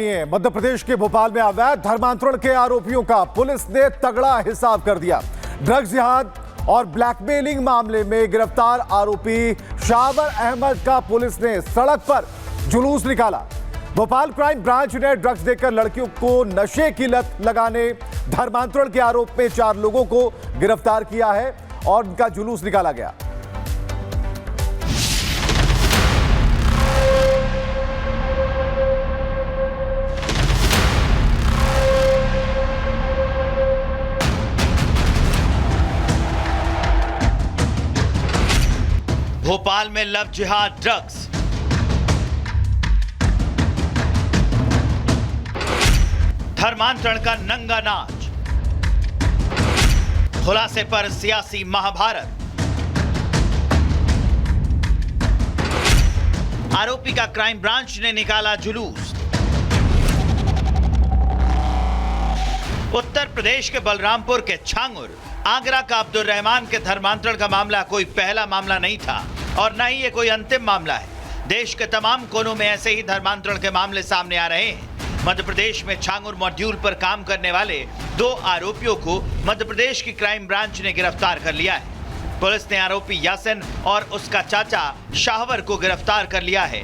है। मध्य प्रदेश के भोपाल में अवैध धर्मांतरण के आरोपियों का पुलिस ने तगड़ा हिसाब कर दिया। ड्रग्स जिहाद और ब्लैकमेलिंग मामले में गिरफ्तार आरोपी शाहवर अहमद का पुलिस ने सड़क पर जुलूस निकाला। भोपाल क्राइम ब्रांच ने ड्रग्स देकर लड़कियों को नशे की लत लगाने, धर्मांतरण के आरोप में 4 लोगों को गिरफ्तार किया है और उनका जुलूस निकाला गया। भोपाल में लव जिहाद ड्रग्स, धर्मांतरण का नंगा नाच, खुलासे पर सियासी महाभारत, आरोपी का क्राइम ब्रांच ने निकाला जुलूस। उत्तर प्रदेश के बलरामपुर के छांगुर, आगरा का अब्दुल रहमान के धर्मांतरण का मामला कोई पहला मामला नहीं था और न ही ये कोई अंतिम मामला है। देश के तमाम कोनों में ऐसे ही धर्मांतरण के मामले सामने आ रहे हैं। मध्य प्रदेश में छांगुर मॉड्यूल पर काम करने वाले 2 आरोपियों को मध्य प्रदेश की क्राइम ब्रांच ने गिरफ्तार कर लिया है। पुलिस ने आरोपी यासिन और उसका चाचा शाहवर को गिरफ्तार कर लिया है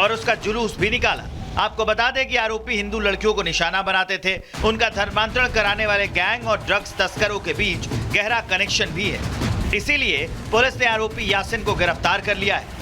और उसका जुलूस भी निकाला। आपको बता दें कि आरोपी हिंदू लड़कियों को निशाना बनाते थे। उनका धर्मांतरण कराने वाले गैंग और ड्रग्स तस्करों के बीच गहरा कनेक्शन भी है। इसीलिए पुलिस ने आरोपी यासिन को गिरफ्तार कर लिया है।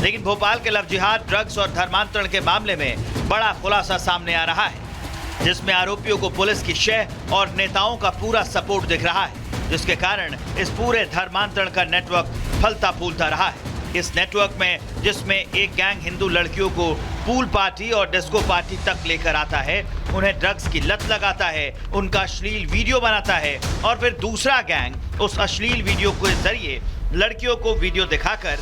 लेकिन भोपाल के लव जिहाद, ड्रग्स और धर्मांतरण के मामले में बड़ा खुलासा सामने आ रहा है, जिसमें आरोपियों को पुलिस की शह और नेताओं का पूरा सपोर्ट दिख रहा है, जिसके कारण इस पूरे धर्मांतरण का नेटवर्क फलता फूलता रहा है। इस नेटवर्क में जिसमें एक गैंग हिंदू लड़कियों को पूल पार्टी और डिस्को पार्टी तक लेकर आता है, उन्हें ड्रग्स की लत लगाता है, उनका अश्लील वीडियो बनाता है और फिर दूसरा गैंग उस अश्लील वीडियो के जरिए लड़कियों को वीडियो दिखाकर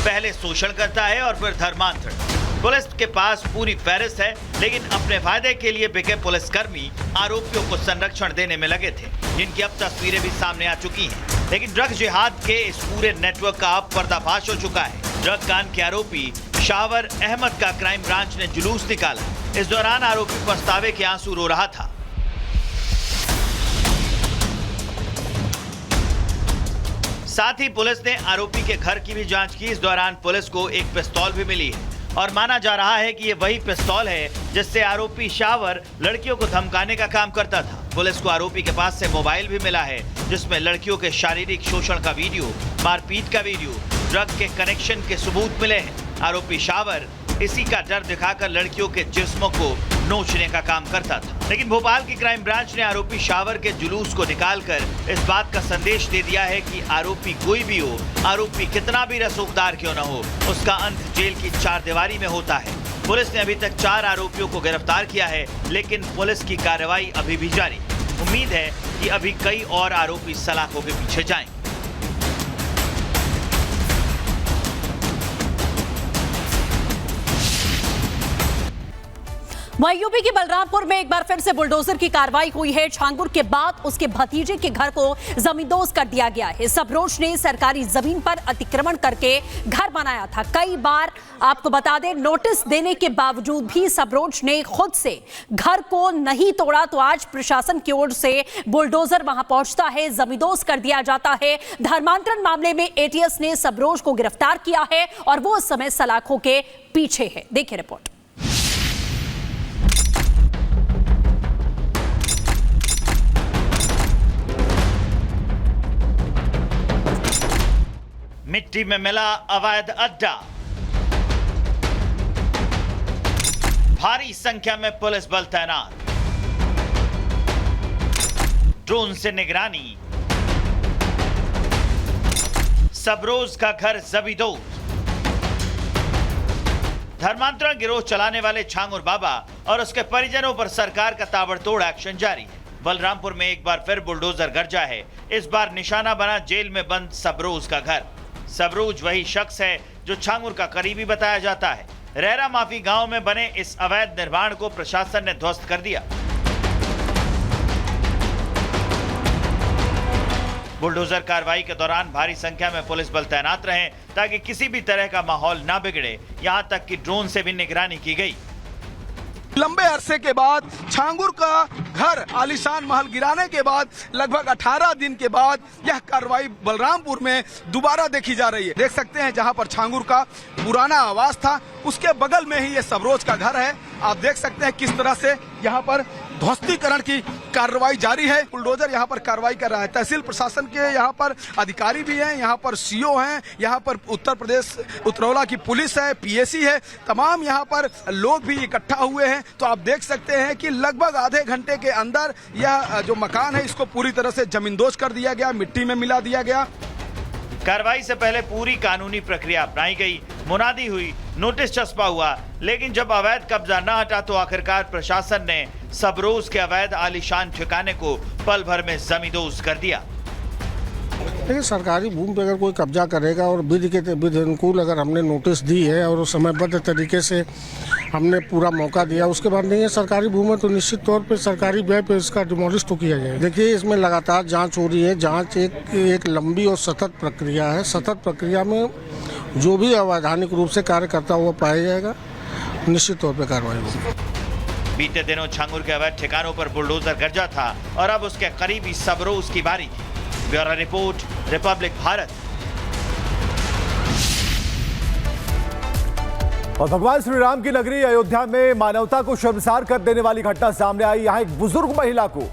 पहले शोषण करता है और फिर धर्मांतरण। पुलिस के पास पूरी फहरिस्त है, लेकिन अपने फायदे के लिए बिके पुलिसकर्मी आरोपियों को संरक्षण देने में लगे थे, जिनकी अब तस्वीरें भी सामने आ चुकी हैं। लेकिन ड्रग्स जिहाद के इस पूरे नेटवर्क का अब पर्दाफाश हो चुका है। ड्रग कांड के आरोपी शाहवर अहमद का क्राइम ब्रांच ने जुलूस निकाला। इस दौरान आरोपी पछतावे के आंसू रो रहा था। साथ ही पुलिस ने आरोपी के घर की भी जांच की। इस दौरान पुलिस को एक पिस्तौल भी मिली है और माना जा रहा है कि ये वही पिस्तौल है जिससे आरोपी शाहवर लड़कियों को धमकाने का काम करता था। पुलिस को आरोपी के पास से मोबाइल भी मिला है, जिसमें लड़कियों के शारीरिक शोषण का वीडियो, मारपीट का वीडियो, ड्रग के कनेक्शन के सबूत मिले हैं। आरोपी शाहवर इसी का डर दिखाकर लड़कियों के जिस्मों को नोचने का काम करता था। लेकिन भोपाल की क्राइम ब्रांच ने आरोपी शाहवर के जुलूस को निकालकर इस बात का संदेश दे दिया है कि आरोपी कोई भी हो, आरोपी कितना भी रसूखदार क्यों न हो, उसका अंत जेल की 4 दीवारी में होता है। पुलिस ने अभी तक 4 आरोपियों को गिरफ्तार किया है, लेकिन पुलिस की कार्रवाई अभी भी जारी। उम्मीद है कि अभी कई और आरोपी सलाखों के पीछे जाएंगे। वहीं यूपी के बलरामपुर में एक बार फिर से बुलडोजर की कार्रवाई हुई है। छांगुर के बाद उसके भतीजे के घर को जमींदोज कर दिया गया है। सबरोज ने सरकारी जमीन पर अतिक्रमण करके घर बनाया था। कई बार आपको बता दें, नोटिस देने के बावजूद भी सबरोज ने खुद से घर को नहीं तोड़ा, तो आज प्रशासन की ओर से बुलडोजर वहां पहुंचता है, जमींदोज कर दिया जाता है। धर्मांतरण मामले में एटीएस ने सबरोज को गिरफ्तार किया है और वो उस समय सलाखों के पीछे है। देखिए रिपोर्ट। मिट्टी में मिला अवैध अड्डा, भारी संख्या में पुलिस बल तैनात, ड्रोन से निगरानी, सबरोज का घर जमींदोज। धर्मांतरण गिरोह चलाने वाले छांगुर बाबा और उसके परिजनों पर सरकार का ताबड़तोड़ एक्शन जारी है। बलरामपुर में एक बार फिर बुलडोजर गरजा है। इस बार निशाना बना जेल में बंद सबरोज का घर। सबरोज वही शख्स है जो छांगुर का करीबी बताया जाता है। रेरा माफी गांव में बने इस अवैध निर्माण को प्रशासन ने ध्वस्त कर दिया। बुलडोजर कार्रवाई के दौरान भारी संख्या में पुलिस बल तैनात रहे ताकि किसी भी तरह का माहौल ना बिगड़े। यहां तक कि ड्रोन से भी निगरानी की गई। लंबे अरसे के बाद छांगुर का घर आलीशान महल गिराने के बाद लगभग 18 दिन के बाद यह कार्रवाई बलरामपुर में दोबारा देखी जा रही है। देख सकते हैं जहां पर छांगुर का पुराना आवास था उसके बगल में ही ये सबरोज का घर है। आप देख सकते हैं किस तरह से यहां पर ध्वस्तीकरण की कार्रवाई जारी है। बुलडोजर यहां पर कार्रवाई कर रहा है। तहसील प्रशासन के यहां पर अधिकारी भी हैं, यहां पर सीओ हैं, यहां पर उत्तर प्रदेश उत्तरौला की पुलिस है, पीएसी है, तमाम यहां पर लोग भी इकट्ठा हुए हैं। तो आप देख सकते हैं कि लगभग आधे घंटे के अंदर यह जो मकान है इसको पूरी तरह से जमींदोज कर दिया गया, मिट्टी में मिला दिया गया। कार्रवाई से पहले पूरी कानूनी प्रक्रिया अपनाई गई, मुनादी हुई, नोटिस चस्पा हुआ, लेकिन जब अवैध कब्जा न हटा तो आखिरकार प्रशासन ने सबरोज के अवैध आलीशान ठिकाने को पल भर में जमींदोज कर दिया। देखिए, सरकारी भूमि पे अगर कोई कब्जा करेगा और विधि अनुकूल अगर हमने नोटिस दी है और समयबद्ध तरीके से हमने पूरा मौका दिया, उसके बाद नहीं है सरकारी भूमि तो निश्चित तौर पे सरकारी व्यय पे इसका डिमोलिश तो किया जाएगा। देखिए, इसमें लगातार जांच हो रही है। जांच एक लंबी और सतत प्रक्रिया है। सतत प्रक्रिया में जो भी अवैधानिक रूप से कार्य करता हुआ पाया जाएगा, निश्चित तौर पर कार्रवाई होगी। बीते दिनों छांगुर के अवैध ठिकानों पर बुलडोजर गरजा था और अब उसके करीबी सबरोज की बारी थी। Bureau report, Republic Bharat. और भगवान श्री राम की नगरी अयोध्या में मानवता को शर्मसार कर देने वाली घटना सामने आई। यहां एक बुजुर्ग महिला को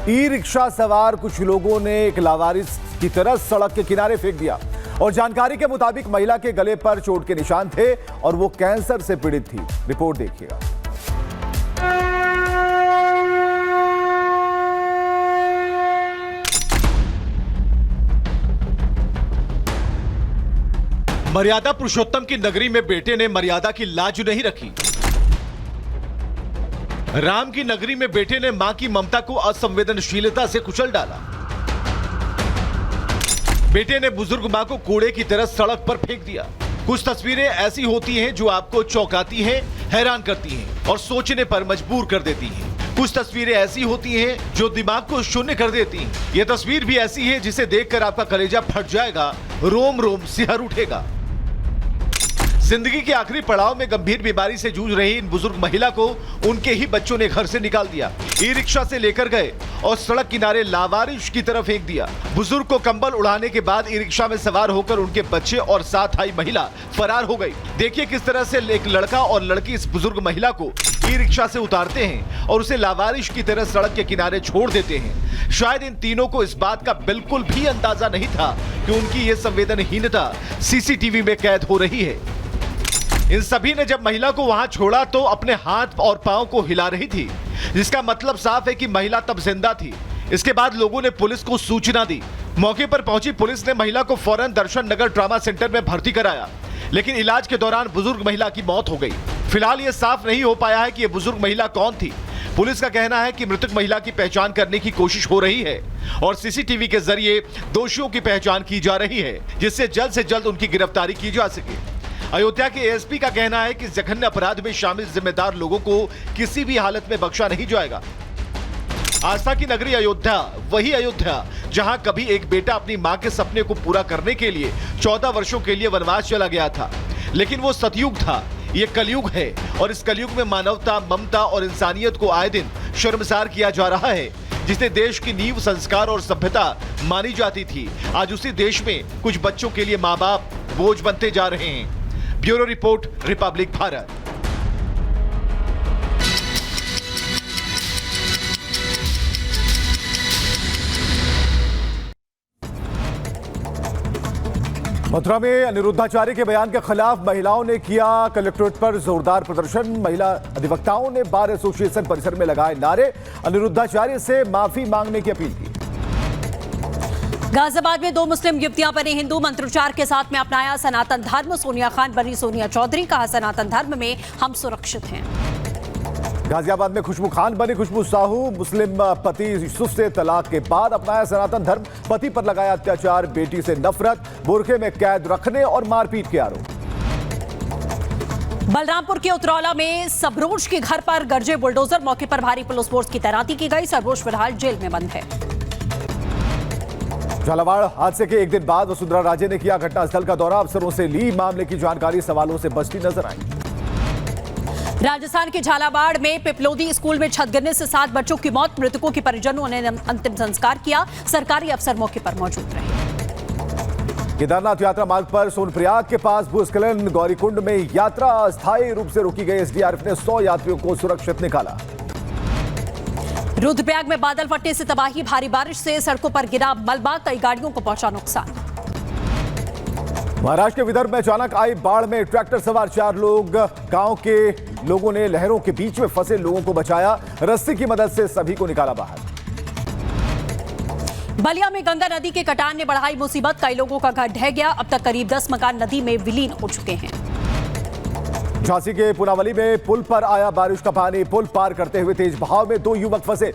ई रिक्शा सवार कुछ लोगों ने एक लावारिस की तरह सड़क के किनारे फेंक दिया और जानकारी के मुताबिक महिला के गले पर चोट के निशान थे और वो कैंसर से पीड़ित थी। रिपोर्ट देखिएगा। मर्यादा पुरुषोत्तम की नगरी में बेटे ने मर्यादा की लाज नहीं रखी। राम की नगरी में बेटे ने मां की ममता को असंवेदनशीलता से कुचल डाला। बेटे ने बुजुर्ग मां को कूड़े की तरह सड़क पर फेंक दिया। कुछ तस्वीरें ऐसी होती हैं जो आपको चौंकाती हैं, हैरान करती हैं और सोचने पर मजबूर कर देती हैं। कुछ तस्वीरें ऐसी होती हैं जो दिमाग को शून्य कर देती हैं। यह तस्वीर भी ऐसी है जिसे देखकर आपका कलेजा फट जाएगा, रोम रोम सिहर उठेगा। जिंदगी के आखिरी पड़ाव में गंभीर बीमारी से जूझ रही इन बुजुर्ग महिला को उनके ही बच्चों ने घर से निकाल दिया, ई रिक्शा से लेकर गए और सड़क किनारे लावारिश की तरफ फेंक दिया। बुजुर्ग को कंबल उड़ाने के बाद ई रिक्शा में सवार होकर उनके बच्चे और साथ आई महिला फरार हो गई। देखिए किस तरह से एक लड़का और लड़की इस बुजुर्ग महिला को ई रिक्शा से उतारते हैं और उसे लावारिश की तरह सड़क के किनारे छोड़ देते हैं। शायद इन तीनों को इस बात का बिल्कुल भी अंदाजा नहीं था कि उनकी ये संवेदनहीनता सीसीटीवी में कैद हो रही है। इन सभी ने जब महिला को वहां छोड़ा तो अपने हाथ और पांव को हिला रही थी, जिसका मतलब साफ है कि महिला तब जिंदा थी। इसके बाद लोगों ने पुलिस को सूचना दी। मौके पर पहुंची पुलिस ने महिला को फौरन दर्शन नगर ट्रॉमा सेंटर में भर्ती कराया, लेकिन इलाज के दौरान बुजुर्ग महिला की मौत हो गई। फिलहाल ये साफ नहीं हो पाया है कि ये बुजुर्ग महिला कौन थी। पुलिस का कहना है कि मृतक महिला की पहचान करने की कोशिश हो रही है और सीसीटीवी के जरिए दोषियों की पहचान की जा रही है, जिससे जल्द से जल्द उनकी गिरफ्तारी की जा सके। अयोध्या के एएसपी का कहना है कि जघन्य अपराध में शामिल जिम्मेदार लोगों को किसी भी हालत में बख्शा नहीं जाएगा। आस्था की नगरी अयोध्या, वही अयोध्या जहां कभी एक बेटा अपनी मां के सपने को पूरा करने के लिए 14 वर्षों के लिए वनवास चला गया था, लेकिन वो सतयुग था। ये कलयुग है और इस कलयुग में मानवता, ममता और इंसानियत को आए दिन शर्मसार किया जा रहा है। जिसे देश की नींव, संस्कार और सभ्यता मानी जाती थी, आज उसी देश में कुछ बच्चों के लिए माँ बाप बोझ बनते जा रहे हैं। Bureau report, Republic Bharat. Mathura में अनिरुद्धाचार्य के बयान के खिलाफ महिलाओं ने किया कलेक्ट्रेट पर जोरदार प्रदर्शन। महिला अधिवक्ताओं ने बार एसोसिएशन परिसर में लगाए नारे, अनिरुद्धाचार्य से माफी मांगने की अपील की। गाजियाबाद में 2 मुस्लिम युवतियां बनी हिंदू, मंत्रोच्चार के साथ में अपनाया सनातन धर्म। सोनिया खान बनी सोनिया चौधरी, कहा सनातन धर्म में हम सुरक्षित हैं। गाजियाबाद में खुशबू खान बनी खुशबू साहू, मुस्लिम पति यूसुफ से तलाक के बाद अपनाया सनातन धर्म। पति पर लगाया अत्याचार, बेटी से नफरत, बुरखे में कैद रखने और मारपीट के आरोप। बलरामपुर के उतरौला में सबरोज के घर पर गरजे बुलडोजर, मौके पर भारी पुलिस फोर्स की तैनाती की गई। सबरोज फिलहाल जेल में बंद है। झालावाड़ हादसे के एक दिन बाद वसुंधरा राजे ने किया घटनास्थल का दौरा, अफसरों से ली मामले की जानकारी, सवालों से बचती नजर आई। राजस्थान के झालावाड़ में पिपलोदी स्कूल में छत गिरने से 7 बच्चों की मौत। मृतकों के परिजनों ने अंतिम संस्कार किया। सरकारी अफसर मौके पर मौजूद रहे। केदारनाथ यात्रा मार्ग पर सोनप्रयाग के पास भूस्खलन, गौरीकुंड में यात्रा अस्थायी रूप से रोकी गई। एसडीआरएफ ने 100 यात्रियों को सुरक्षित निकाला। रुद्रप्रयाग में बादल फटने से तबाही, भारी बारिश से सड़कों पर गिरा मलबा, कई गाड़ियों को पहुंचा नुकसान। महाराष्ट्र के विदर्भ में अचानक आई बाढ़ में ट्रैक्टर सवार 4 लोग, गांव के लोगों ने लहरों के बीच में फंसे लोगों को बचाया। रस्सी की मदद से सभी को निकाला बाहर। बलिया में गंगा नदी के कटान ने बढ़ाई मुसीबत, कई लोगों का घर ढह गया। अब तक करीब 10 मकान नदी में विलीन हो चुके हैं। झांसी के पुनावली में पुल पर आया बारिश का पानी, पुल पार करते हुए तेज बहाव में 2 युवक फंसे।